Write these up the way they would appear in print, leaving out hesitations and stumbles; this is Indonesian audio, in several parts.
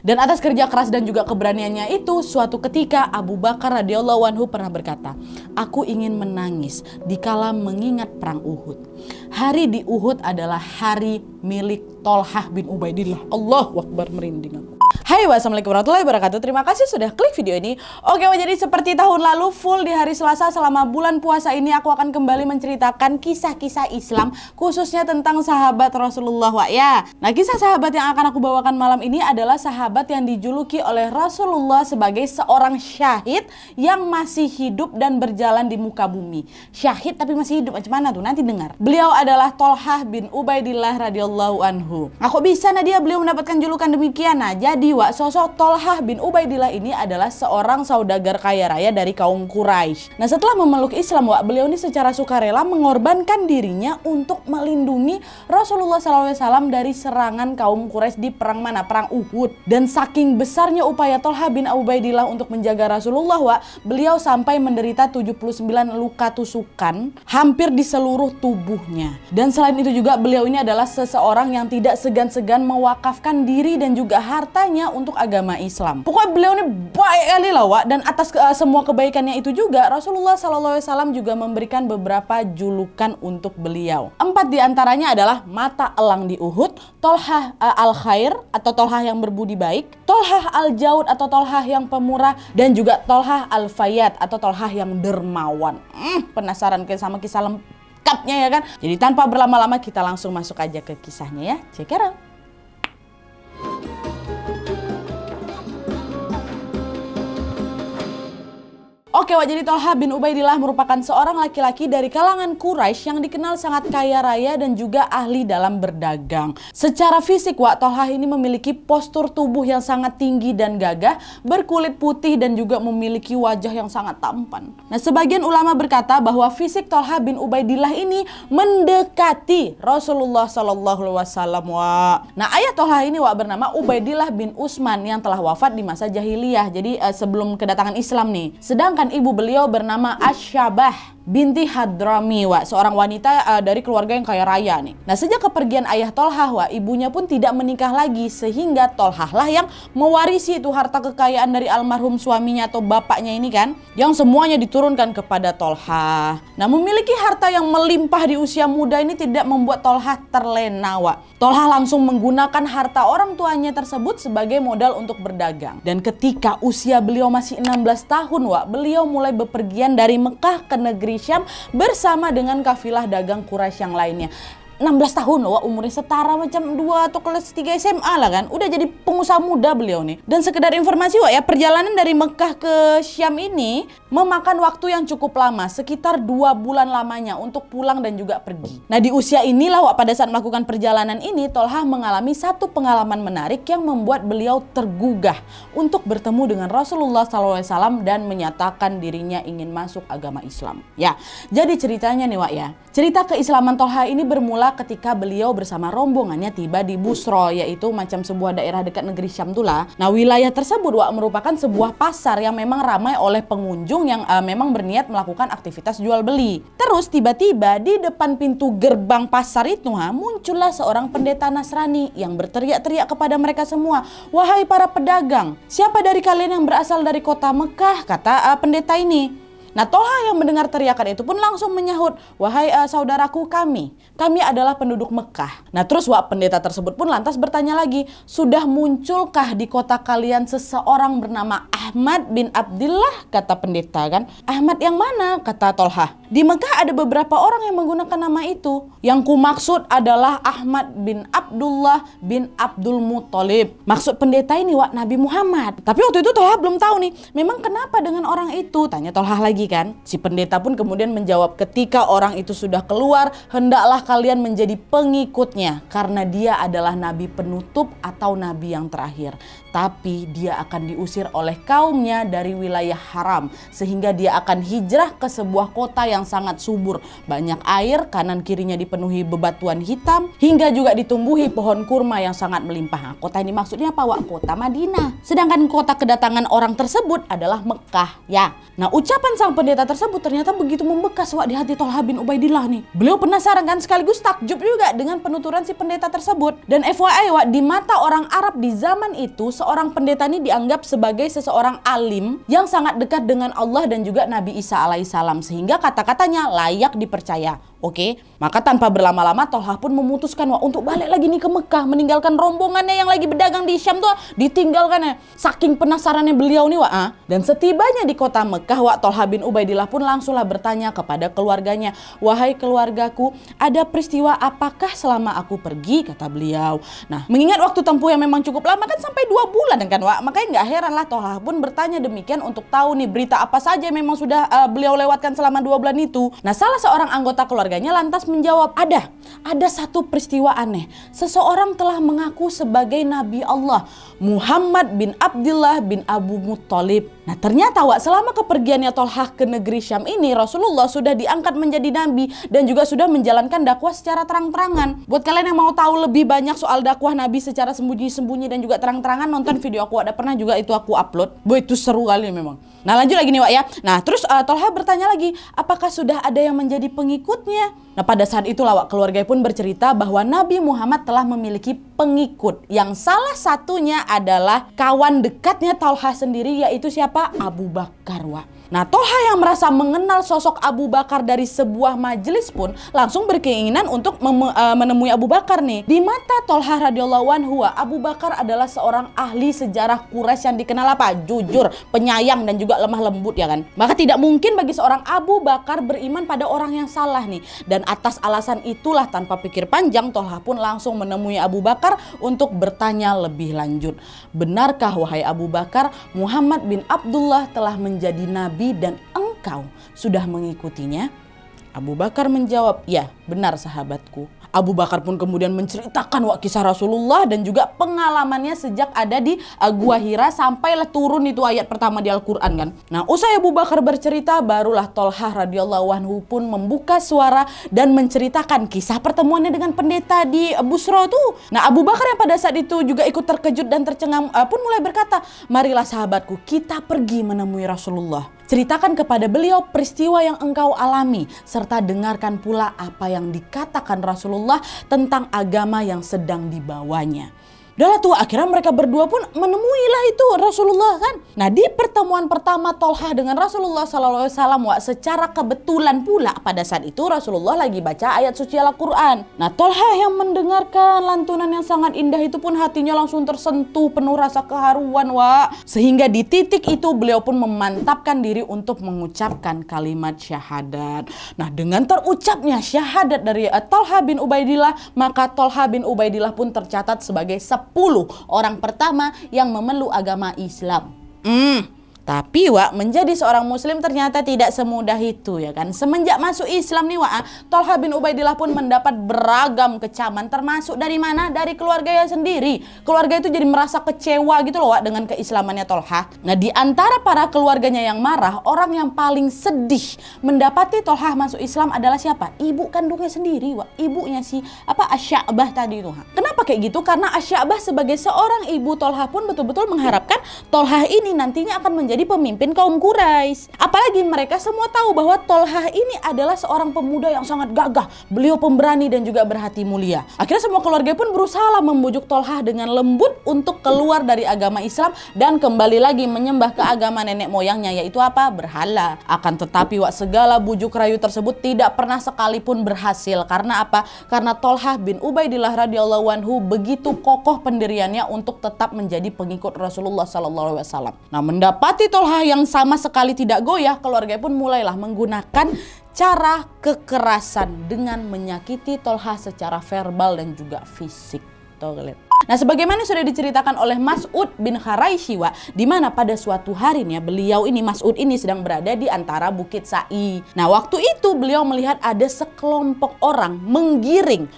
Dan atas kerja keras dan juga keberaniannya itu, suatu ketika Abu Bakar radhiyallahu anhu pernah berkata, "Aku ingin menangis dikala mengingat perang Uhud. Hari di Uhud adalah hari milik Tolhah bin Ubaidillah." Allahu Akbar, merinding aku. Hai, wassalamualaikum warahmatullahi wabarakatuh. Terima kasih sudah klik video ini. Oke, jadi seperti tahun lalu full di hari Selasa selama bulan puasa ini aku akan kembali menceritakan kisah-kisah Islam khususnya tentang sahabat Rasulullah ya. Nah, kisah sahabat yang akan aku bawakan malam ini adalah sahabat yang dijuluki oleh Rasulullah sebagai seorang syahid yang masih hidup dan berjalan di muka bumi. Syahid tapi masih hidup, macam mana tuh? Nanti dengar. Beliau adalah Tolhah bin Ubaidillah radhiyallahu anhu. Nah, kok bisa Nadia beliau mendapatkan julukan demikian? Nah, jadi sosok Tolhah bin Ubaidillah ini adalah seorang saudagar kaya raya dari kaum Quraisy. Nah, setelah memeluk Islam, beliau ini secara sukarela mengorbankan dirinya untuk melindungi Rasulullah SAW dari serangan kaum Quraisy di perang mana? Perang Uhud. Dan saking besarnya upaya Tolhah bin Ubaidillah untuk menjaga Rasulullah, beliau sampai menderita 79 luka tusukan hampir di seluruh tubuhnya. Dan selain itu juga beliau ini adalah seseorang yang tidak segan-segan mewakafkan diri dan juga hartanya untuk agama Islam. Pokoknya beliau ini baik kali lah, dan atas semua kebaikannya itu juga Rasulullah SAW juga memberikan beberapa julukan untuk beliau. 4 diantaranya adalah mata elang di Uhud, Tolhah al-Khair atau Tolhah yang berbudi baik, Tolhah al-Jaud atau Tolhah yang pemurah, dan juga Tolhah al-Fayyad atau Tolhah yang dermawan. Penasaran sama kisah lengkapnya ya kan? Jadi tanpa berlama-lama kita langsung masuk aja ke kisahnya ya. Check it out. Oke, jadi Tolhah bin Ubaidillah merupakan seorang laki-laki dari kalangan Quraisy yang dikenal sangat kaya raya dan juga ahli dalam berdagang. Secara fisik, Tolhah ini memiliki postur tubuh yang sangat tinggi dan gagah, berkulit putih dan juga memiliki wajah yang sangat tampan. Nah, sebagian ulama berkata bahwa fisik Tolhah bin Ubaidillah ini mendekati Rasulullah SAW. Nah, ayah Tolhah ini bernama Ubaidillah bin Utsman yang telah wafat di masa jahiliyah. Jadi sebelum kedatangan Islam nih. Sedangkan ibu beliau bernama Asyabah binti Hadrami, seorang wanita dari keluarga yang kaya raya nih. Nah, sejak kepergian ayah Tolhah, ibunya pun tidak menikah lagi sehingga Tolhah lah yang mewarisi itu harta kekayaan dari almarhum suaminya atau bapaknya ini kan, yang semuanya diturunkan kepada Tolhah. Nah, memiliki harta yang melimpah di usia muda ini tidak membuat Tolhah terlena. Tolhah langsung menggunakan harta orang tuanya tersebut sebagai modal untuk berdagang. Dan ketika usia beliau masih 16 tahun, beliau mulai bepergian dari Mekah ke negeri Syam bersama dengan kafilah dagang Quraisy yang lainnya. 16 tahun umurnya setara macam 2 atau kelas 3 SMA lah kan. Udah jadi pengusaha muda beliau nih. Dan sekedar informasi perjalanan dari Mekah ke Syam ini memakan waktu yang cukup lama, sekitar 2 bulan lamanya untuk pulang dan juga pergi. Nah, di usia inilah pada saat melakukan perjalanan ini Tolhah mengalami satu pengalaman menarik yang membuat beliau tergugah untuk bertemu dengan Rasulullah SAW dan menyatakan dirinya ingin masuk agama Islam. Ya, jadi ceritanya nih cerita keislaman Tolhah ini bermula ketika beliau bersama rombongannya tiba di Busra, yaitu macam sebuah daerah dekat negeri Syam tulah. Nah, wilayah tersebut merupakan sebuah pasar yang memang ramai oleh pengunjung yang memang berniat melakukan aktivitas jual beli. Terus tiba-tiba di depan pintu gerbang pasar itu muncullah seorang pendeta Nasrani yang berteriak-teriak kepada mereka semua, "Wahai para pedagang, siapa dari kalian yang berasal dari kota Mekah?" kata pendeta ini. Nah, Tolhah yang mendengar teriakan itu pun langsung menyahut, "Wahai saudaraku, kami adalah penduduk Mekah." Nah, terus pendeta tersebut pun lantas bertanya lagi, "Sudah munculkah di kota kalian seseorang bernama Ahmad bin Abdillah?" kata pendeta kan. "Ahmad yang mana?" kata Tolhah. "Di Mekah ada beberapa orang yang menggunakan nama itu. Yang ku maksud adalah Ahmad bin Abdullah bin Abdul Muthalib." Maksud pendeta ini Nabi Muhammad. Tapi waktu itu Tolhah belum tahu nih, memang kenapa dengan orang itu? Tanya Tolhah lagi kan. Si pendeta pun kemudian menjawab, "Ketika orang itu sudah keluar, hendaklah kalian menjadi pengikutnya karena dia adalah nabi penutup atau nabi yang terakhir. Tapi dia akan diusir oleh kaumnya dari wilayah haram sehingga dia akan hijrah ke sebuah kota yang yang sangat subur. Banyak air, kanan kirinya dipenuhi bebatuan hitam, hingga juga ditumbuhi pohon kurma yang sangat melimpah. Nah, kota ini maksudnya apa, Wak? Kota Madinah. Sedangkan kota kedatangan orang tersebut adalah Mekah, ya. Nah, ucapan sang pendeta tersebut ternyata begitu membekas, Wak, di hati Thalha bin Ubaidillah nih. Beliau penasaran kan, sekaligus takjub juga dengan penuturan si pendeta tersebut. Dan FYI, Wak, di mata orang Arab di zaman itu, seorang pendeta ini dianggap sebagai seseorang alim yang sangat dekat dengan Allah dan juga Nabi Isa alaihissalam, sehingga kata-katanya layak dipercaya. Oke, maka tanpa berlama-lama Thalha pun memutuskan, Wak, untuk balik lagi nih ke Mekah, meninggalkan rombongannya yang lagi berdagang di Syam tuh, ditinggalkan ya. Saking penasarannya beliau nih, Wak. Dan setibanya di kota Mekah, Wak, Thalha bin Ubaidillah pun langsunglah bertanya kepada keluarganya, "Wahai keluargaku, ada peristiwa apakah selama aku pergi?" kata beliau. Nah, mengingat waktu tempuh yang memang cukup lama kan, sampai 2 bulan kan, Wak. Makanya nggak heran lah Thalha pun bertanya demikian untuk tahu nih berita apa saja yang memang sudah beliau lewatkan selama 2 bulan itu. Nah, salah seorang anggota keluarganya lantas menjawab, ada satu peristiwa aneh. Seseorang telah mengaku sebagai Nabi Allah, Muhammad bin Abdullah bin Abu Muttalib. Nah, ternyata, Wak, selama kepergiannya Thalha ke negeri Syam ini, Rasulullah sudah diangkat menjadi nabi dan juga sudah menjalankan dakwah secara terang-terangan. Buat kalian yang mau tahu lebih banyak soal dakwah nabi secara sembunyi-sembunyi dan juga terang-terangan, nonton video aku, ada pernah juga itu aku upload. Itu seru kali memang. Nah, lanjut lagi nih, Wak, ya. Nah, terus Thalha bertanya lagi, apakah sudah ada yang menjadi pengikutnya? Nah, pada saat itulah, Wak, keluarga pun bercerita bahwa Nabi Muhammad telah memiliki pengikut yang salah satunya adalah kawan dekatnya Thalha sendiri, yaitu siapa? Abu Bakar, Wak. Nah, Thalha yang merasa mengenal sosok Abu Bakar dari sebuah majelis pun langsung berkeinginan untuk menemui Abu Bakar nih. Di mata Thalha radhiyallahu anhu, Abu Bakar adalah seorang ahli sejarah Quraisy yang dikenal apa? Jujur, penyayang dan juga lemah lembut, ya kan? Maka tidak mungkin bagi seorang Abu Bakar beriman pada orang yang salah nih. Dan atas alasan itulah tanpa pikir panjang Thalha pun langsung menemui Abu Bakar untuk bertanya lebih lanjut. Benarkah wahai Abu Bakar, Muhammad bin Abdullah telah menjadi nabi dan engkau sudah mengikutinya? Abu Bakar menjawab, "Ya, benar sahabatku." Abu Bakar pun kemudian menceritakan kisah Rasulullah dan juga pengalamannya sejak ada di Gua Hira sampailah turun itu ayat pertama di Al-Quran kan. Nah, usai Abu Bakar bercerita, barulah Thalha radhiyallahu anhu pun membuka suara dan menceritakan kisah pertemuannya dengan pendeta di Busra tuh. Nah, Abu Bakar yang pada saat itu juga ikut terkejut dan tercengang pun mulai berkata, "Marilah sahabatku, kita pergi menemui Rasulullah. Ceritakan kepada beliau peristiwa yang engkau alami, serta dengarkan pula apa yang dikatakan Rasulullah tentang agama yang sedang dibawanya." Udahlah tuh, akhirnya mereka berdua pun menemuilah itu Rasulullah kan. Nah, di pertemuan pertama Thalha dengan Rasulullah SAW, secara kebetulan pula pada saat itu Rasulullah lagi baca ayat suci Al-Quran. Nah, Thalha yang mendengarkan lantunan yang sangat indah itu pun hatinya langsung tersentuh penuh rasa keharuan, sehingga di titik itu beliau pun memantapkan diri untuk mengucapkan kalimat syahadat. Nah, dengan terucapnya syahadat dari Thalha bin Ubaidillah, maka Thalha bin Ubaidillah pun tercatat sebagai 10 orang pertama yang memeluk agama Islam. Tapi menjadi seorang muslim ternyata tidak semudah itu, ya kan. Semenjak masuk Islam nih Thalha bin Ubaidillah pun mendapat beragam kecaman, termasuk dari mana? Dari keluarganya sendiri. Keluarga itu jadi merasa kecewa gitu loh dengan keislamannya Thalha. Nah, di antara para keluarganya yang marah, orang yang paling sedih mendapati Thalha masuk Islam adalah siapa? Ibu kandungnya sendiri, ibunya si Asy'abah tadi itu. Kenapa kayak gitu? Karena Asy'abah sebagai seorang ibu Thalha pun betul-betul mengharapkan Thalha ini nantinya akan menjadi pemimpin kaum Quraisy. Apalagi mereka semua tahu bahwa Thalha ini adalah seorang pemuda yang sangat gagah, beliau pemberani dan juga berhati mulia. Akhirnya semua keluarga pun berusaha membujuk Thalha dengan lembut untuk keluar dari agama Islam dan kembali lagi menyembah ke agama nenek moyangnya, yaitu apa? Berhala. Akan tetapi segala bujuk rayu tersebut tidak pernah sekalipun berhasil. Karena apa? Karena Thalha bin Ubaidillah radhiyallahu anhu begitu kokoh pendiriannya untuk tetap menjadi pengikut Rasulullah SAW. Nah, mendapati Thalha yang sama sekali tidak goyah, keluarga pun mulailah menggunakan cara kekerasan dengan menyakiti Thalha secara verbal dan juga fisik. Tuh kalian. Nah, sebagaimana sudah diceritakan oleh Mas'ud bin Kharaishiwa, di mana pada suatu hari nih beliau ini, Mas'ud ini sedang berada di antara Bukit Sa'i. Nah, waktu itu beliau melihat ada sekelompok orang menggiring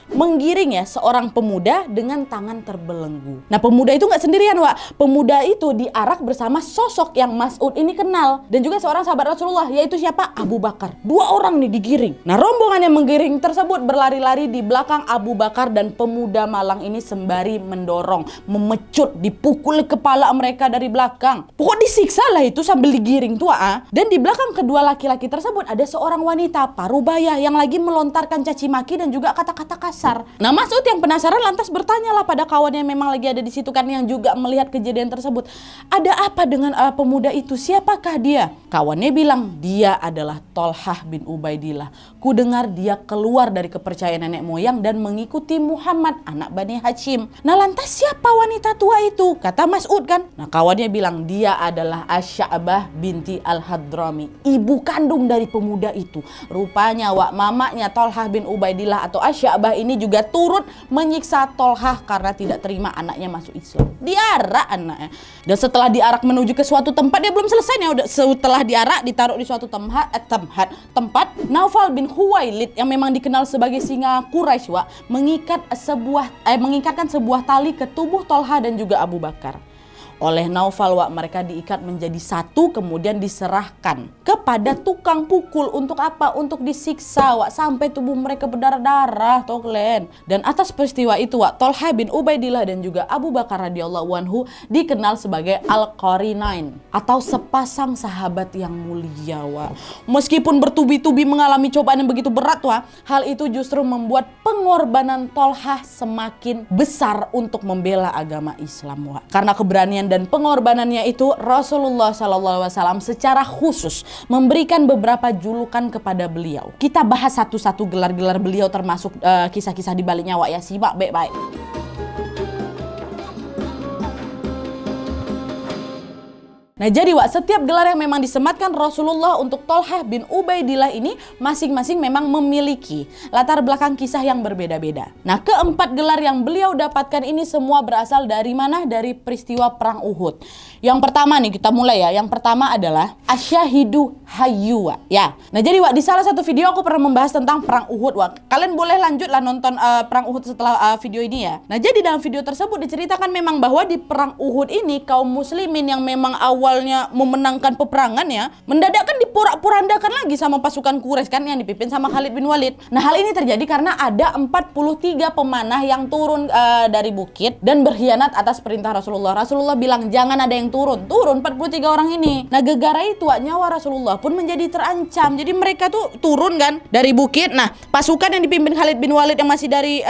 ya seorang pemuda dengan tangan terbelenggu. Nah, pemuda itu nggak sendirian, Wak. Pemuda itu diarak bersama sosok yang Mas'ud ini kenal dan juga seorang sahabat Rasulullah, yaitu siapa? Abu Bakar. Dua orang nih digiring. Nah, rombongan yang menggiring tersebut berlari-lari di belakang Abu Bakar dan pemuda malang ini sembari mendorong, memecut, dipukul kepala mereka dari belakang. Pokok disiksa lah itu sambil digiring tua. Dan di belakang kedua laki-laki tersebut ada seorang wanita parubaya yang lagi melontarkan caci maki dan juga kata-kata kasar. Nah, Mas'ud yang penasaran lantas bertanyalah pada kawan yang memang lagi ada di situ kan, yang juga melihat kejadian tersebut. Ada apa dengan pemuda itu? Siapakah dia? Kawannya bilang, dia adalah Thalhah bin Ubaidillah. Ku dengar dia keluar dari kepercayaan nenek moyang dan mengikuti Muhammad, anak Bani Hashim. Nah, lantas siapa wanita tua itu? Kata Mas'ud kan. Nah, kawannya bilang dia adalah Asy'abah binti Al-Hadrami, ibu kandung dari pemuda itu. Rupanya mamanya Thalhah bin Ubaidillah atau Asy'abah ini juga turut menyiksa Thalhah karena tidak terima anaknya masuk Islam. Diarak anaknya. Dan setelah diarak menuju ke suatu tempat, dia belum selesai nih, udah setelah diarak ditaruh di suatu tempat Naufal bin Huwailid yang memang dikenal sebagai singa Quraisy mengikatkan sebuah tali ke tubuh Thalhah dan juga Abu Bakar. Oleh Naufal, mereka diikat menjadi satu kemudian diserahkan kepada tukang pukul. Untuk apa? Untuk disiksa sampai tubuh mereka berdarah-darah toh kalian. Dan atas peristiwa itu Thalhah bin Ubaidillah dan juga Abu Bakar radhiyallahu anhu dikenal sebagai Al-Qarinain atau sepasang sahabat yang mulia. Meskipun bertubi-tubi mengalami cobaan yang begitu berat, hal itu justru membuat pengorbanan Thalhah semakin besar untuk membela agama Islam. Karena keberanian dan pengorbanannya itu, Rasulullah SAW secara khusus memberikan beberapa julukan kepada beliau. Kita bahas satu-satu gelar-gelar beliau termasuk kisah-kisah di baliknya ya. Simak baik-baik. Nah, jadi setiap gelar yang memang disematkan Rasulullah untuk Thalhah bin Ubaidillah ini masing-masing memang memiliki latar belakang kisah yang berbeda-beda. Nah, keempat gelar yang beliau dapatkan ini semua berasal dari mana? Dari peristiwa perang Uhud. Yang pertama nih, kita mulai ya. Yang pertama adalah Asyahidu Hayyu ya. Nah, jadi di salah satu video aku pernah membahas tentang perang Uhud. Kalian boleh lanjutlah nonton perang Uhud setelah video ini ya. Nah, jadi dalam video tersebut diceritakan memang bahwa di perang Uhud ini kaum muslimin yang memang awalnya memenangkan peperangan ya, mendadak kan diporak-porandakan lagi sama pasukan Quraisy kan yang dipimpin sama Khalid bin Walid. Nah, hal ini terjadi karena ada 43 pemanah yang turun dari bukit dan berkhianat atas perintah Rasulullah. Rasulullah bilang jangan ada yang turun 43 orang ini. Nah, gegara itu nyawa Rasulullah pun menjadi terancam. Jadi mereka tuh turun kan dari bukit. Nah, pasukan yang dipimpin Khalid bin Walid yang masih dari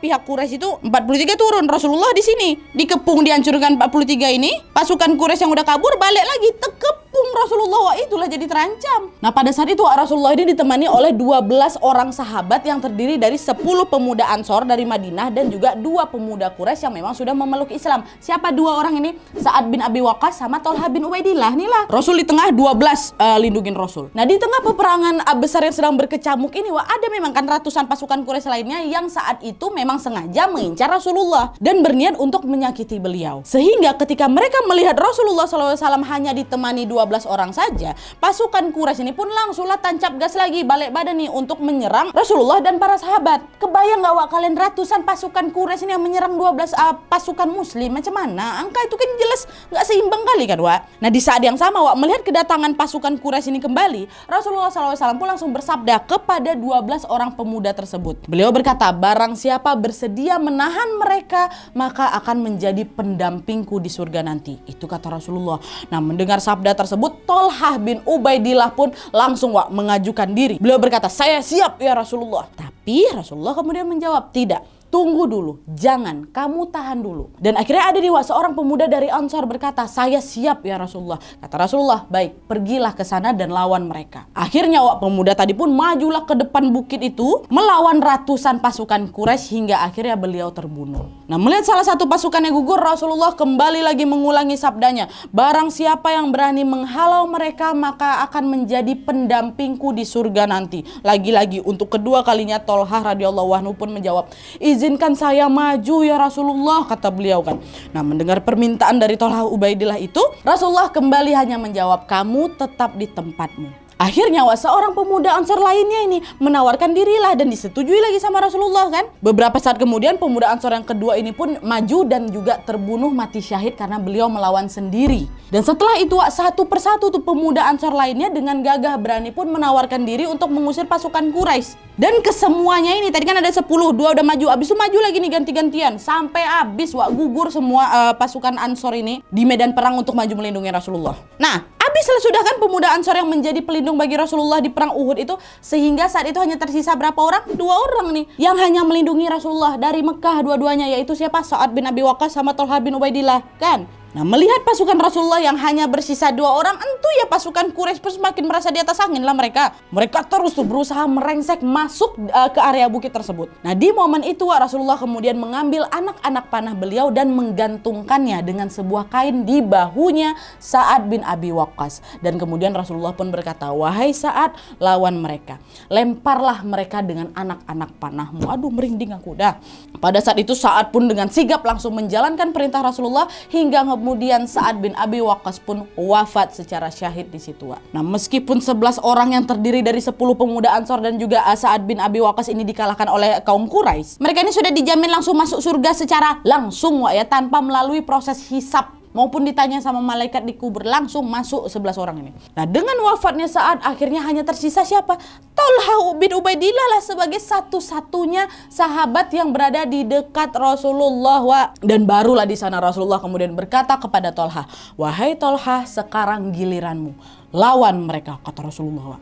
pihak Quraisy itu 43 turun. Rasulullah di sini dikepung, dihancurkan 43 ini. Pasukan Quraisy yang udah kabur balik lagi, tekepung Rasulullah. Itulah jadi terancam. Nah, pada saat itu Rasulullah ini ditemani oleh 12 orang sahabat yang terdiri dari 10 pemuda Ansor dari Madinah dan juga 2 pemuda Quraisy yang memang sudah memeluk Islam. Siapa 2 orang ini? Sa'ad bin Abi Waqqas sama Thalhah bin Ubaidillah. Inilah Rasul di tengah, 12 lindungin Rasul. Nah, di tengah peperangan besar yang sedang berkecamuk ini ada memang kan ratusan pasukan Quraisy lainnya yang saat itu memang sengaja mengincar Rasulullah dan berniat untuk menyakiti beliau. Sehingga ketika mereka melihat Rasulullah SAW hanya ditemani 12 orang saja, pasukan Quraisy ini pun langsunglah tancap gas lagi, balik badan nih untuk menyerang Rasulullah dan para sahabat. Kebayang gak kalian ratusan pasukan Quraisy ini yang menyerang 12 pasukan muslim? Macam mana? Angka itu kan jelas gak seimbang kali kan Nah, di saat yang sama melihat kedatangan pasukan Quraisy ini kembali, Rasulullah SAW pun langsung bersabda kepada 12 orang pemuda tersebut. Beliau berkata, barang siapa bersedia menahan mereka, maka akan menjadi pendampingku di surga nanti. Itu kata Rasulullah. Nah, mendengar sabda tersebut, Thalhah bin Ubaidillah pun langsung mengajukan diri. Beliau berkata, saya siap ya Rasulullah. Tapi Rasulullah kemudian menjawab, tidak. Tunggu dulu, jangan, kamu tahan dulu. Dan akhirnya ada seorang pemuda dari Ansor berkata, saya siap ya Rasulullah. Kata Rasulullah, baik, pergilah ke sana dan lawan mereka. Akhirnya pemuda tadi pun majulah ke depan bukit itu, melawan ratusan pasukan Quraisy hingga akhirnya beliau terbunuh. Nah, melihat salah satu pasukannya gugur, Rasulullah kembali lagi mengulangi sabdanya, barang siapa yang berani menghalau mereka, maka akan menjadi pendampingku di surga nanti. Lagi-lagi untuk kedua kalinya Thalhah radhiyallahu anhu pun menjawab, izinkan saya maju ya Rasulullah, kata beliau kan. Nah, mendengar permintaan dari Tolha Ubaidillah itu, Rasulullah kembali hanya menjawab, kamu tetap di tempatmu. Akhirnya seorang pemuda Ansor lainnya ini menawarkan dirilah dan disetujui lagi sama Rasulullah kan. Beberapa saat kemudian pemuda Ansor yang kedua ini pun maju dan juga terbunuh mati syahid karena beliau melawan sendiri. Dan setelah itu satu persatu tuh pemuda Ansor lainnya dengan gagah berani pun menawarkan diri untuk mengusir pasukan Quraisy. Dan kesemuanya ini tadi kan ada 10, 2 udah maju, abis itu maju lagi nih ganti-gantian sampai habis gugur semua pasukan Ansor ini di medan perang untuk maju melindungi Rasulullah. Nah, habis sudah kan pemuda Ansor yang menjadi pelindung bagi Rasulullah di perang Uhud itu, sehingga saat itu hanya tersisa berapa orang? 2 orang nih yang hanya melindungi Rasulullah dari Mekah dua-duanya, yaitu siapa? Sa'ad bin Abi Waqqas sama Tolha bin Ubaidillah kan. Nah, melihat pasukan Rasulullah yang hanya bersisa 2 orang, tentu ya pasukan Quraisy pun semakin merasa di atas angin lah mereka. Mereka terus tuh berusaha merengsek masuk ke area bukit tersebut. Nah, di momen itu Rasulullah kemudian mengambil anak-anak panah beliau dan menggantungkannya dengan sebuah kain di bahunya Sa'ad bin Abi Waqqas. Dan kemudian Rasulullah pun berkata, wahai Sa'ad, lawan mereka. Lemparlah mereka dengan anak-anak panahmu. Aduh, merinding aku dah. Pada saat itu Sa'ad pun dengan sigap langsung menjalankan perintah Rasulullah hingga kemudian Sa'ad bin Abi Waqqas pun wafat secara syahid di situ. Nah, meskipun 11 orang yang terdiri dari 10 pemuda Ansor dan juga Sa'ad bin Abi Waqqas ini dikalahkan oleh kaum Quraisy, mereka ini sudah dijamin langsung masuk surga secara langsung ya, tanpa melalui proses hisab maupun ditanya sama malaikat di kubur, langsung masuk 11 orang ini. Nah, dengan wafatnya Sa'ad akhirnya hanya tersisa siapa? Tolha bin Ubaidillah lah sebagai satu-satunya sahabat yang berada di dekat Rasulullah Dan barulah di sana Rasulullah kemudian berkata kepada Tolha, wahai Tolha, sekarang giliranmu, lawan mereka, kata Rasulullah.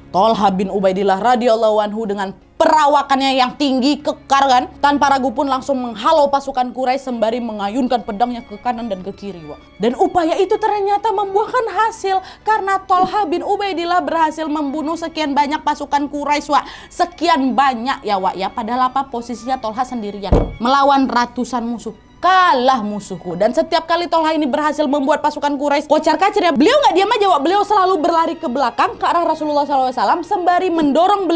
Tolha bin Ubaidillah radhiyallahu anhu dengan perawakannya yang tinggi, kekar kan, tanpa ragu pun langsung menghalau pasukan Quraisy sembari mengayunkan pedangnya ke kanan dan ke kiri. Dan upaya itu ternyata membuahkan hasil karena Tolha bin Ubaidillah berhasil membunuh sekian banyak pasukan Quraisy. Sekian banyak ya padahal posisinya Tolha sendirian melawan ratusan musuh. Kalah musuhku. Dan setiap kali Tolha ini berhasil membuat pasukan Quraisy kocar-kacir ya, beliau nggak diam aja, beliau selalu berlari ke belakang ke arah Rasulullah SAW sembari mendorong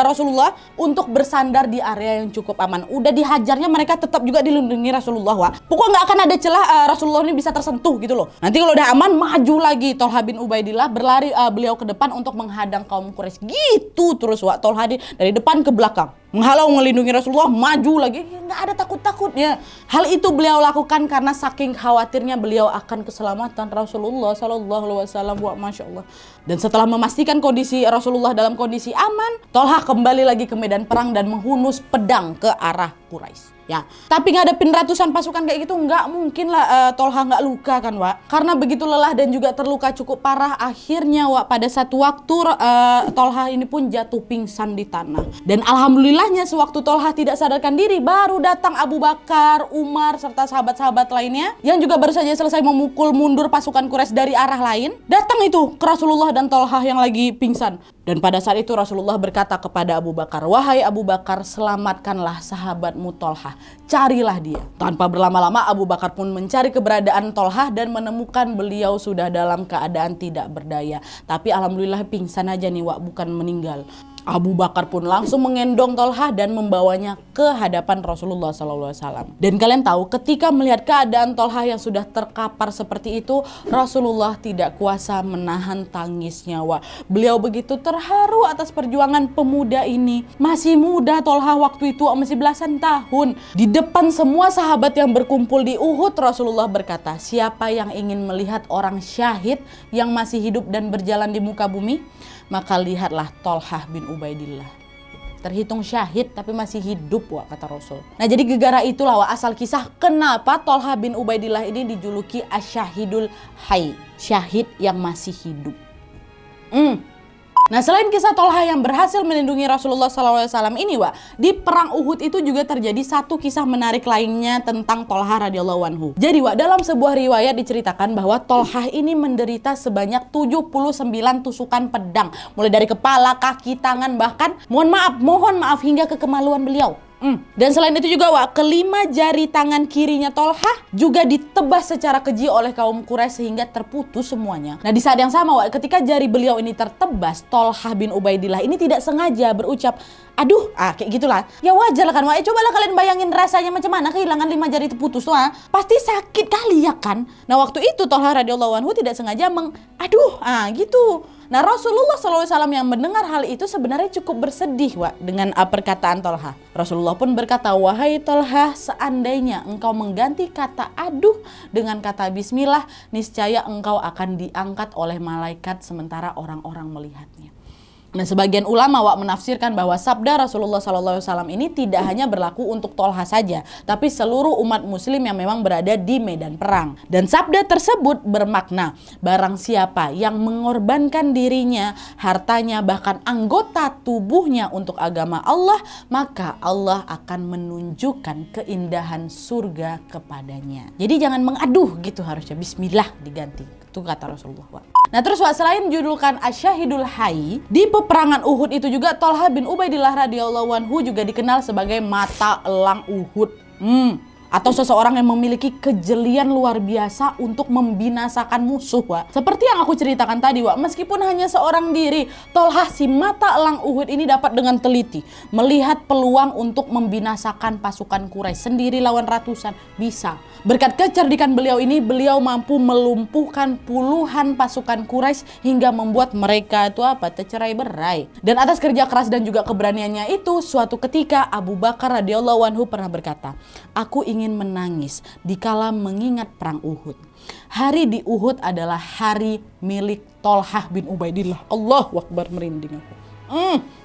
Rasulullah untuk bersandar di area yang cukup aman. Udah dihajarnya mereka tetap juga dilindungi Rasulullah. Pokoknya nggak akan ada celah Rasulullah ini bisa tersentuh gitu loh. Nanti kalau udah aman maju lagi Tolha bin Ubaidillah, berlari beliau ke depan untuk menghadang kaum Quraisy. Gitu terus Tolha dari depan ke belakang, menghalau melindungi Rasulullah, maju lagi, nggak ada takut-takutnya. Hal itu beliau lakukan karena saking khawatirnya beliau akan keselamatan Rasulullah Sallallahu Alaihi Wasallam. Masya Allah. Dan setelah memastikan kondisi Rasulullah dalam kondisi aman, Tolha kembali lagi ke medan perang dan menghunus pedang ke arah Quraisy. Ya, tapi ngadepin ratusan pasukan kayak gitu nggak mungkin lah Tolha nggak luka kan karena begitu lelah dan juga terluka cukup parah. Akhirnya pada satu waktu Tolha ini pun jatuh pingsan di tanah. Dan alhamdulillahnya sewaktu Tolha tidak sadarkan diri, baru datang Abu Bakar, Umar serta sahabat-sahabat lainnya yang juga baru saja selesai memukul mundur pasukan Quraisy dari arah lain. Datang itu ke Rasulullah dan Tolha yang lagi pingsan. Dan pada saat itu Rasulullah berkata kepada Abu Bakar, wahai Abu Bakar, selamatkanlah sahabatmu Tolha, carilah dia. Tanpa berlama-lama Abu Bakar pun mencari keberadaan Tolha dan menemukan beliau sudah dalam keadaan tidak berdaya. Tapi alhamdulillah pingsan aja nih bukan meninggal. Abu Bakar pun langsung mengendong Tolha dan membawanya ke hadapan Rasulullah SAW. Dan kalian tahu, ketika melihat keadaan Tolha yang sudah terkapar seperti itu, Rasulullah tidak kuasa menahan tangisnya. Beliau begitu terharu atas perjuangan pemuda ini. Masih muda Tolha waktu itu, masih belasan tahun. Di depan semua sahabat yang berkumpul di Uhud, Rasulullah berkata, siapa yang ingin melihat orang syahid yang masih hidup dan berjalan di muka bumi? Maka lihatlah Tolha bin Ubaidillah. Terhitung syahid tapi masih hidup kata Rasul. Nah, jadi gegara itulah asal kisah kenapa Tolha bin Ubaidillah ini dijuluki Asyahidul Hayy, syahid yang masih hidup. Nah, selain kisah Tolha yang berhasil melindungi Rasulullah SAW ini, di perang Uhud itu juga terjadi satu kisah menarik lainnya tentang Tolha radhiyallahu anhu. Jadi, dalam sebuah riwayat diceritakan bahwa Tolha ini menderita sebanyak 79 tusukan pedang, mulai dari kepala, kaki, tangan, bahkan mohon maaf hingga ke kemaluan beliau. Dan selain itu juga kelima jari tangan kirinya Tolha juga ditebas secara keji oleh kaum Quraisy sehingga terputus semuanya. Nah, di saat yang sama ketika jari beliau ini tertebas, Tolha bin Ubaidillah ini tidak sengaja berucap, aduh, kayak gitulah. Ya wajar lah kan, Wak. Cobalah kalian bayangin rasanya macam mana kehilangan 5 jari itu putus tuh, pasti sakit kali ya kan. Nah waktu itu Tolha radhiyallahu anhu tidak sengaja gitu. Nah Rasulullah SAW yang mendengar hal itu sebenarnya cukup bersedih, Wak, dengan perkataan Tolha. Rasulullah pun berkata, wahai Tolha, seandainya engkau mengganti kata aduh dengan kata bismillah, niscaya engkau akan diangkat oleh malaikat sementara orang-orang melihatnya. Nah, sebagian ulama, Wak, menafsirkan bahwa sabda Rasulullah SAW ini tidak hanya berlaku untuk Tolha saja, tapi seluruh umat muslim yang memang berada di medan perang. Dan sabda tersebut bermakna, barang siapa yang mengorbankan dirinya, hartanya, bahkan anggota tubuhnya untuk agama Allah, maka Allah akan menunjukkan keindahan surga kepadanya. Jadi jangan mengaduh gitu, harusnya bismillah diganti. Itu kata Rasulullah, Wak. Nah terus, Wak, selain judulkan Asyahidul Hayy, di peperangan Uhud itu juga Tolha bin Ubaidillah radhiyallahu anhu juga dikenal sebagai mata elang Uhud. Atau seseorang yang memiliki kejelian luar biasa untuk membinasakan musuh, Wak. Seperti yang aku ceritakan tadi, Wak, meskipun hanya seorang diri, Tolha si mata elang Uhud ini dapat dengan teliti melihat peluang untuk membinasakan pasukan Quraisy sendiri lawan ratusan, bisa. Berkat kecerdikan beliau ini, beliau mampu melumpuhkan puluhan pasukan Quraisy hingga membuat mereka itu tercerai-berai. Dan atas kerja keras dan juga keberaniannya itu, suatu ketika Abu Bakar radhiyallahu anhu pernah berkata, aku ingin menangis dikala mengingat perang Uhud. Hari di Uhud adalah hari milik Tolha bin Ubaidillah. Allahu Akbar, merinding aku.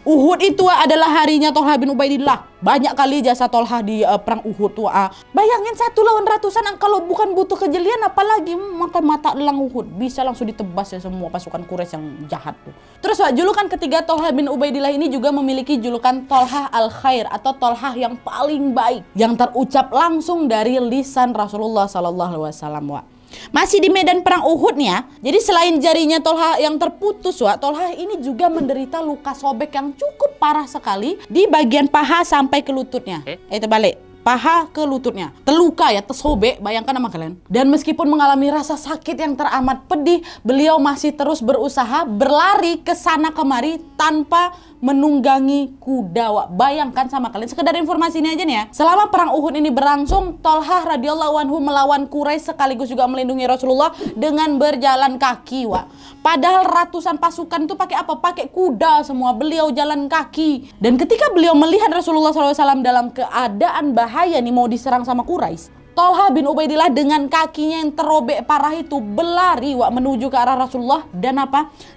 Uhud itu adalah harinya Tolha bin Ubaidillah. Banyak kali jasa Tolha di perang Uhud tuh. Bayangin 1 lawan ratusan, kalau bukan butuh kejelian apalagi makan mata elang Uhud. Bisa langsung ditebas ya semua pasukan Quraisy yang jahat tuh. Terus, Wak, julukan ketiga Tolha bin Ubaidillah ini juga memiliki julukan Tolha al-Khair atau Tolha yang paling baik, yang terucap langsung dari lisan Rasulullah SAW, Wak. Masih di medan perang Uhud nih ya. Jadi selain jarinya Tolha yang terputus, Wak, Tolha ini juga menderita luka sobek yang cukup parah sekali di bagian paha sampai ke lututnya. Terbalik. Paha ke lututnya. Terluka ya, tersobek, bayangkan sama kalian. Dan meskipun mengalami rasa sakit yang teramat pedih, beliau masih terus berusaha berlari ke sana kemari tanpa menunggangi kuda, Wak. Bayangkan sama kalian, sekedar informasi ini aja nih ya. Selama perang Uhud ini berlangsung, Tolha radhiyallahu anhu melawan Quraisy sekaligus juga melindungi Rasulullah dengan berjalan kaki, Wak. Padahal ratusan pasukan itu pakai apa? Pakai kuda semua, beliau jalan kaki. Dan ketika beliau melihat Rasulullah SAW dalam keadaan bahaya nih, mau diserang sama Quraisy, Tolha bin Ubaidillah dengan kakinya yang terobek parah itu berlari, Wak, menuju ke arah Rasulullah dan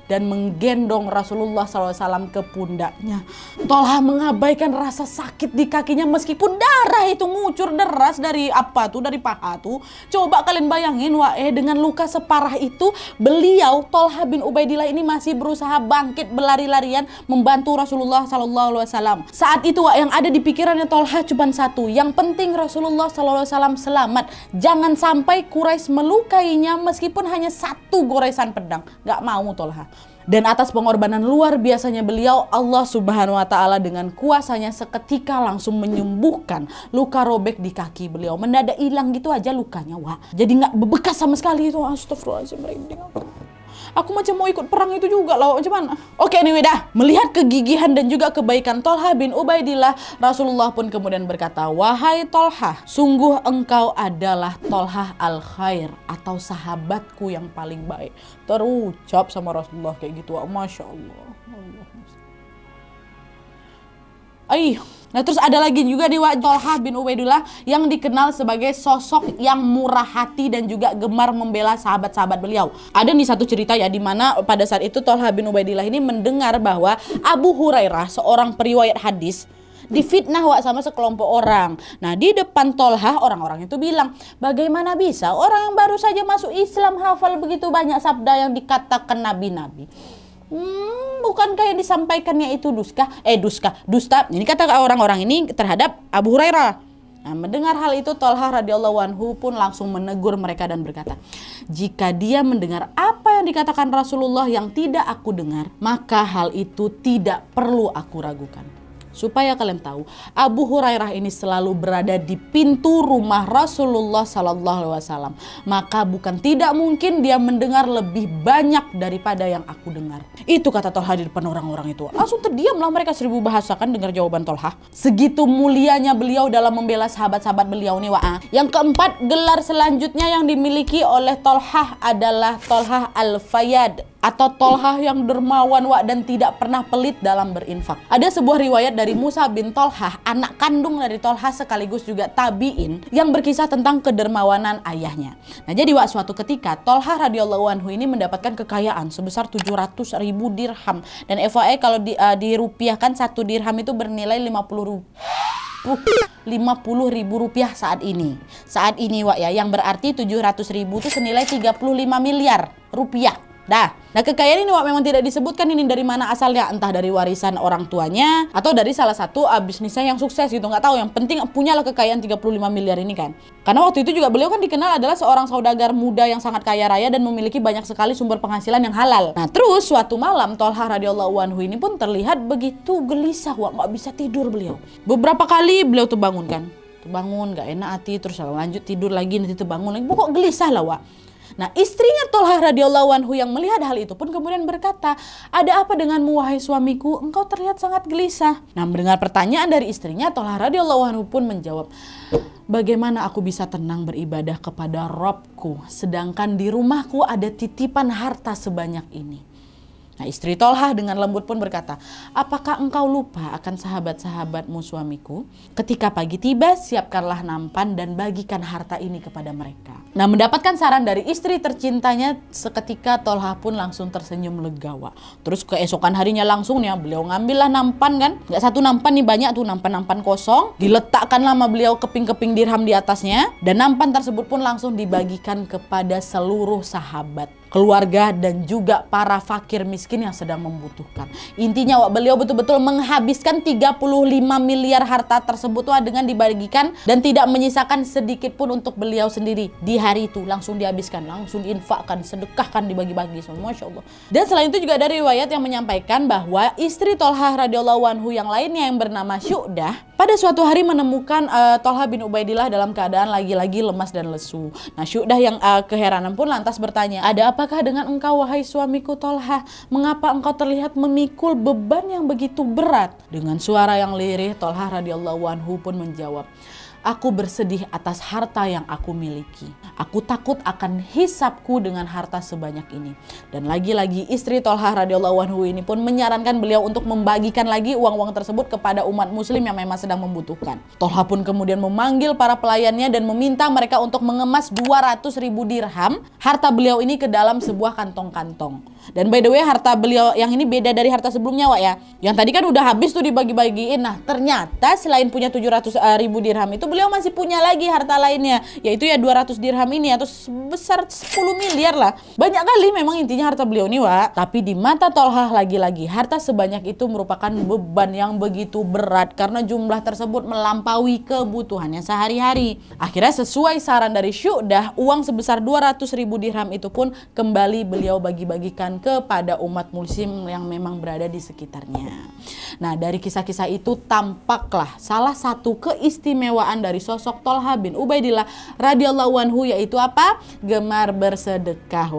dan menggendong Rasulullah SAW ke pundaknya. Tolha mengabaikan rasa sakit di kakinya meskipun darah itu ngucur deras dari dari paha tuh. Coba kalian bayangin, Wak, dengan luka separah itu, beliau Tolha bin Ubaidillah ini masih berusaha bangkit berlari-larian membantu Rasulullah SAW. Saat itu, Wak, yang ada di pikirannya Tolha cuma satu, yang penting Rasulullah SAW selamat. Jangan sampai Quraisy melukainya meskipun hanya 1 goresan pedang. Gak mau Tolha. Dan atas pengorbanan luar biasanya beliau, Allah Subhanahu wa Ta'ala dengan kuasanya seketika langsung menyembuhkan luka robek di kaki beliau. Mendadak hilang gitu aja lukanya, Wak. Jadi nggak bebekas sama sekali itu. Astagfirullahaladzim, merinding aku. Aku macam mau ikut perang itu juga lah, macam mana? Oke, anyway dah. Melihat kegigihan dan juga kebaikan Tolha bin Ubaidillah, Rasulullah pun kemudian berkata, wahai Tolha, sungguh engkau adalah Tolha al-Khair atau sahabatku yang paling baik. Terucap sama Rasulullah kayak gitu, Masya Allah. Nah terus ada lagi juga di Tolha bin Ubaidillah yang dikenal sebagai sosok yang murah hati dan juga gemar membela sahabat-sahabat beliau. Ada nih satu cerita ya, di mana pada saat itu Tolha bin Ubaidillah ini mendengar bahwa Abu Hurairah, seorang periwayat hadis, difitnah, Wak, sama sekelompok orang. Nah di depan Tolha, orang-orang itu bilang, bagaimana bisa orang yang baru saja masuk Islam hafal begitu banyak sabda yang dikatakan nabi-nabi? Bukankah yang disampaikannya itu dusta? Ini kata orang-orang ini terhadap Abu Hurairah. Nah, mendengar hal itu, Tolha radhiyallahu anhu pun langsung menegur mereka dan berkata, jika dia mendengar apa yang dikatakan Rasulullah yang tidak aku dengar, maka hal itu tidak perlu aku ragukan. Supaya kalian tahu, Abu Hurairah ini selalu berada di pintu rumah Rasulullah SAW. Maka bukan tidak mungkin dia mendengar lebih banyak daripada yang aku dengar. Itu kata Tolha di depan orang-orang itu. Langsung terdiamlah mereka 1000 bahasa kan dengar jawaban Tolha. Segitu mulianya beliau dalam membela sahabat-sahabat beliau nih wa. Yang keempat, gelar selanjutnya yang dimiliki oleh Tolha adalah Tolha Al-Fayyad, atau Tolha yang dermawan dan tidak pernah pelit dalam berinfak. Ada sebuah riwayat dari Musa bin Tolha, anak kandung dari Tolha sekaligus juga tabi'in, yang berkisah tentang kedermawanan ayahnya. Nah jadi suatu ketika Tolha radhiyallahu anhu ini mendapatkan kekayaan sebesar 700.000 dirham. Dan FYI kalau dirupiahkan 1 dirham itu bernilai 50.000 rupiah saat ini. Saat ini yang berarti 700.000 itu senilai 35 miliar rupiah. Nah kekayaan ini memang tidak disebutkan ini dari mana asalnya, entah dari warisan orang tuanya atau dari salah satu bisnisnya yang sukses gitu, nggak tahu. Yang penting punyalah kekayaan 35 miliar ini kan. Karena waktu itu juga beliau kan dikenal adalah seorang saudagar muda yang sangat kaya raya dan memiliki banyak sekali sumber penghasilan yang halal. Nah terus suatu malam Tolha radhiyallahu anhu ini pun terlihat begitu gelisah, nggak bisa tidur beliau. Beberapa kali beliau terbangun kan, terbangun nggak enak hati, terus lanjut tidur lagi, nanti terbangun lagi, pokok gelisah lah Nah istrinya Tolha radhiyallahu anhu yang melihat hal itu pun kemudian berkata, ada apa denganmu wahai suamiku, engkau terlihat sangat gelisah. Nah mendengar pertanyaan dari istrinya, Tolha radhiyallahu anhu pun menjawab, bagaimana aku bisa tenang beribadah kepada Robku sedangkan di rumahku ada titipan harta sebanyak ini. Nah istri Tolha dengan lembut pun berkata, apakah engkau lupa akan sahabat-sahabatmu suamiku? Ketika pagi tiba, siapkanlah nampan dan bagikan harta ini kepada mereka. Nah mendapatkan saran dari istri tercintanya, seketika Tolha pun langsung tersenyum legawa. Terus keesokan harinya langsung nih beliau ngambillah nampan kan. Gak satu nampan nih, banyak tuh nampan-nampan kosong. Diletakkanlah sama beliau keping-keping dirham di atasnya. Dan nampan tersebut pun langsung dibagikan kepada seluruh sahabat, keluarga dan juga para fakir miskin yang sedang membutuhkan. Intinya beliau betul-betul menghabiskan 35 miliar harta tersebut dengan dibagikan dan tidak menyisakan sedikit pun untuk beliau sendiri. Di hari itu langsung dihabiskan, langsung diinfakkan, sedekahkan, dibagi-bagi semua, Masya Allah. Dan selain itu juga ada riwayat yang menyampaikan bahwa istri Tolha radhiyallahu anhu yang lainnya yang bernama Syu'dah pada suatu hari menemukan Tolha bin Ubaidillah dalam keadaan lagi-lagi lemas dan lesu. Nah Syu'dah yang keheranan pun lantas bertanya, ada apakah dengan engkau wahai suamiku Tolha? Mengapa engkau terlihat memikul beban yang begitu berat? Dengan suara yang lirih Tolha radhiyallahu anhu pun menjawab, aku bersedih atas harta yang aku miliki. Aku takut akan hisapku dengan harta sebanyak ini. Dan lagi-lagi istri Tolha radhiyallahu anhu ini pun menyarankan beliau untuk membagikan lagi uang-uang tersebut kepada umat muslim yang memang sedang membutuhkan. Tolha pun kemudian memanggil para pelayannya dan meminta mereka untuk mengemas 200.000 dirham harta beliau ini ke dalam sebuah kantong-kantong. Dan by the way harta beliau yang ini beda dari harta sebelumnya Yang tadi kan udah habis tuh dibagi-bagiin. Nah ternyata selain punya 700.000 dirham itu beliau masih punya lagi harta lainnya, yaitu 200 dirham ini atau sebesar 10 miliar lah. Banyak kali memang intinya harta beliau ini tapi di mata Tolha lagi-lagi harta sebanyak itu merupakan beban yang begitu berat karena jumlah tersebut melampaui kebutuhannya sehari-hari. Akhirnya sesuai saran dari Syu'dah, uang sebesar 200.000 dirham itu pun kembali beliau bagi-bagikan kepada umat muslim yang memang berada di sekitarnya. Nah dari kisah-kisah itu tampaklah salah satu keistimewaan dari sosok Tolha bin Ubaidillah radhiyallahu anhu, yaitu apa? Gemar bersedekah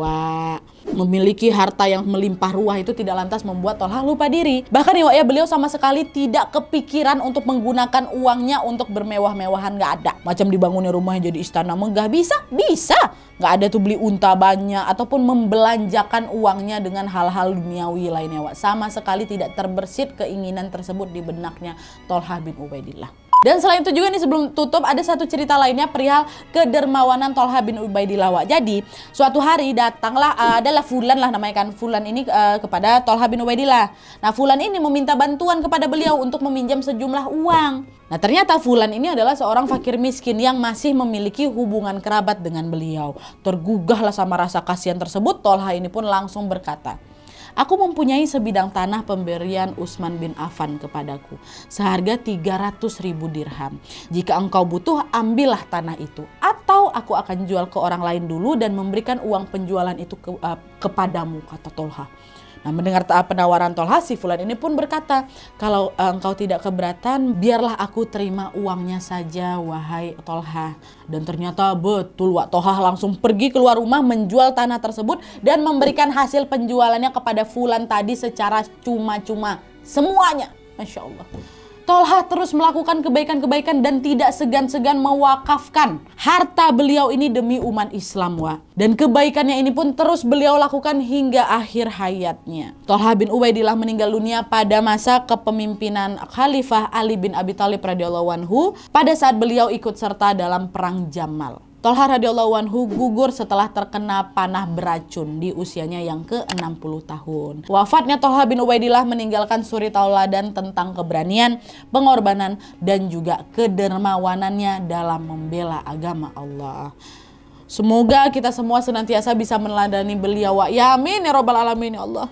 Memiliki harta yang melimpah ruah itu tidak lantas membuat Tolha lupa diri. Bahkan beliau sama sekali tidak kepikiran untuk menggunakan uangnya untuk bermewah-mewahan, nggak ada. Macam dibangunnya rumahnya jadi istana megah, bisa. Nggak ada tuh beli unta banyak ataupun membelanjakan uangnya dengan hal-hal duniawi lainnya Sama sekali tidak terbersit keinginan tersebut di benaknya Tolha bin Ubaidillah. Dan selain itu juga nih sebelum tutup ada satu cerita lainnya perihal kedermawanan Tolha bin Ubaidillah Jadi suatu hari datanglah adalah Fulan lah namanya kan, Fulan ini kepada Tolha bin Ubaidillah. Nah Fulan ini meminta bantuan kepada beliau untuk meminjam sejumlah uang. Nah ternyata Fulan ini adalah seorang fakir miskin yang masih memiliki hubungan kerabat dengan beliau. Tergugahlah sama rasa kasihan tersebut, Tolha ini pun langsung berkata, aku mempunyai sebidang tanah pemberian Utsman bin Affan kepadaku seharga 300.000 dirham. Jika engkau butuh, ambillah tanah itu, atau aku akan jual ke orang lain dulu dan memberikan uang penjualan itu kepadamu, kata Tolha. Nah, mendengar penawaran Tolha, si fulan ini pun berkata, kalau engkau tidak keberatan, biarlah aku terima uangnya saja, wahai Tolha. Dan ternyata betul, Wak Tolha langsung pergi keluar rumah menjual tanah tersebut dan memberikan hasil penjualannya kepada fulan tadi secara cuma-cuma. Semuanya, Masya Allah. Tolha terus melakukan kebaikan-kebaikan dan tidak segan-segan mewakafkan harta beliau ini demi umat Islam, Wak. Dan kebaikannya ini pun terus beliau lakukan hingga akhir hayatnya. Tolha bin Ubaidillah meninggal dunia pada masa kepemimpinan Khalifah Ali bin Abi Thalib radhiyallahu anhu pada saat beliau ikut serta dalam perang Jamal. Tolha radhiyallahu anhu gugur setelah terkena panah beracun di usianya yang ke-60 tahun. Wafatnya Tolha bin Ubaidillah meninggalkan suri tauladan tentang keberanian, pengorbanan, dan juga kedermawanannya dalam membela agama Allah. Semoga kita semua senantiasa bisa meneladani beliau, Wak. Ya amin ya robbal alamin ya Allah.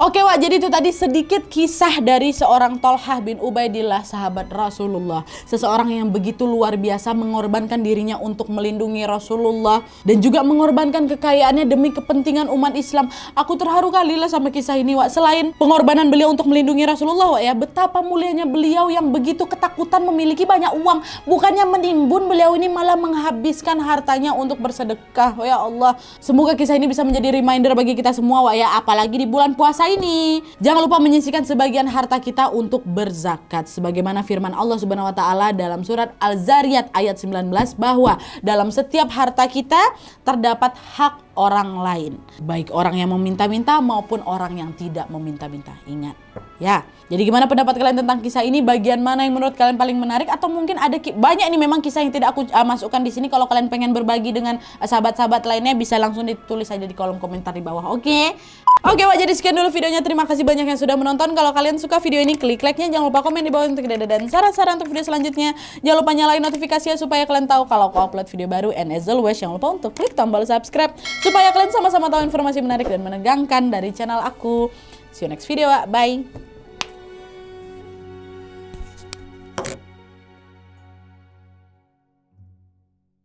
Oke, Wak, jadi itu tadi sedikit kisah dari seorang Tolha bin Ubaidillah, sahabat Rasulullah. Seseorang yang begitu luar biasa mengorbankan dirinya untuk melindungi Rasulullah dan juga mengorbankan kekayaannya demi kepentingan umat Islam. Aku terharu kali lah sama kisah ini, Wak. Selain pengorbanan beliau untuk melindungi Rasulullah, Wak, ya, betapa mulianya beliau yang begitu ketakutan memiliki banyak uang. Bukannya menimbun, beliau ini malah menghabiskan hartanya untuk bersedekah. Ya Allah, semoga kisah ini bisa menjadi reminder bagi kita semua, Wak, ya, apalagi di bulan puasa ini. Jangan lupa menyisihkan sebagian harta kita untuk berzakat. Sebagaimana firman Allah Subhanahu wa taala dalam surat Al-Zariyat ayat 19 bahwa dalam setiap harta kita terdapat hak orang lain. Baik orang yang meminta-minta maupun orang yang tidak meminta-minta. Ingat. Ya, jadi gimana pendapat kalian tentang kisah ini? Bagian mana yang menurut kalian paling menarik? Atau mungkin ada banyak ini memang kisah yang tidak aku masukkan di sini. Kalau kalian pengen berbagi dengan sahabat-sahabat lainnya, bisa langsung ditulis aja di kolom komentar di bawah. Oke, Wak, jadi sekian dulu videonya. Terima kasih banyak yang sudah menonton. Kalau kalian suka video ini, klik like-nya. Jangan lupa komen di bawah untuk ide dan saran-saran untuk video selanjutnya. Jangan lupa nyalain notifikasinya supaya kalian tahu kalau aku upload video baru. And as always, jangan lupa untuk klik tombol subscribe supaya kalian sama-sama tahu informasi menarik dan menegangkan dari channel aku. See you next video, Wak. Bye.